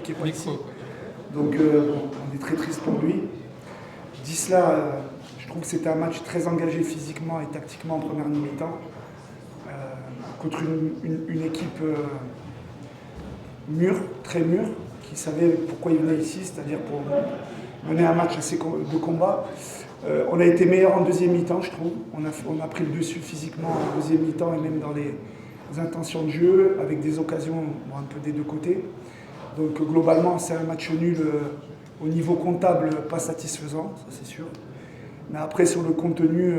qui n'est pas ici. Donc on est très triste pour lui. Dit cela, je trouve que c'était un match très engagé physiquement et tactiquement en première mi-temps. Contre une équipe mûre, très mûre, qui savait pourquoi il venait ici, c'est-à-dire pour mener un match assez de combat. On a été meilleur en deuxième mi-temps, je trouve. On a pris le dessus physiquement en deuxième mi-temps et même dans les intentions de jeu, avec des occasions un peu des deux côtés. Donc globalement, c'est un match nul au niveau comptable, pas satisfaisant, ça c'est sûr. Mais après, sur le contenu,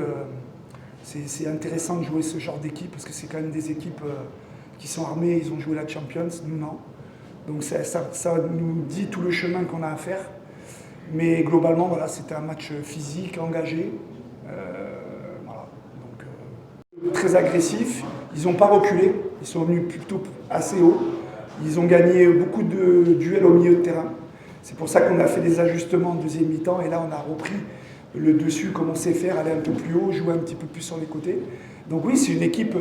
c'est intéressant de jouer ce genre d'équipe parce que c'est quand même des équipes qui sont armées, ils ont joué la Champions, nous non. Donc ça nous dit tout le chemin qu'on a à faire. Mais globalement, voilà, c'était un match physique, engagé. Voilà. Donc, très agressif. Ils n'ont pas reculé. Ils sont venus plutôt assez haut. Ils ont gagné beaucoup de duels au milieu de terrain. C'est pour ça qu'on a fait des ajustements en deuxième mi-temps. Et là, on a repris le dessus comme on sait faire, aller un peu plus haut, jouer un petit peu plus sur les côtés. Donc oui, c'est une équipe,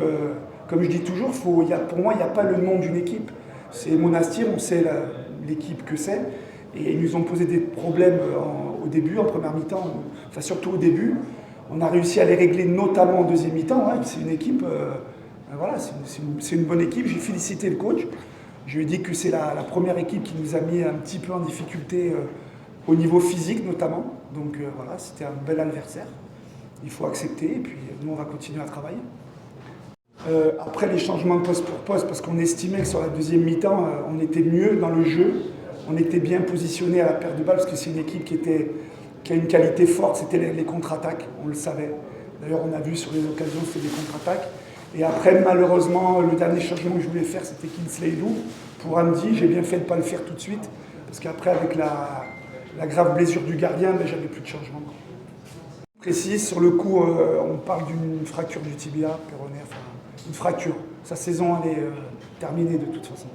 comme je dis toujours, pour moi, il n'y a pas le nom d'une équipe. C'est Monastir, on sait l'équipe que c'est. Et ils nous ont posé des problèmes au début, en première mi-temps, enfin surtout au début. On a réussi à les régler, notamment en deuxième mi-temps. Ouais, c'est une équipe, voilà, c'est une bonne équipe. J'ai félicité le coach. Je lui ai dit que c'est la première équipe qui nous a mis un petit peu en difficulté au niveau physique notamment. Donc voilà, c'était un bel adversaire. Il faut accepter et puis nous on va continuer à travailler. Après les changements de poste pour poste, parce qu'on estimait que sur la deuxième mi-temps, on était mieux dans le jeu. On était bien positionné à la perte de balle parce que c'est une équipe qui a une qualité forte, c'était les contre-attaques, on le savait. D'ailleurs, on a vu sur les occasions, c'était des contre-attaques. Et après, malheureusement, le dernier changement que je voulais faire, c'était Kingsley Lou pour Hamdi. J'ai bien fait de ne pas le faire tout de suite parce qu'après, avec la grave blessure du gardien, ben, j'avais plus de changement. Précis, sur le coup, on parle d'une fracture du tibia péroné, enfin, une fracture. Sa saison, elle est terminée de toute façon.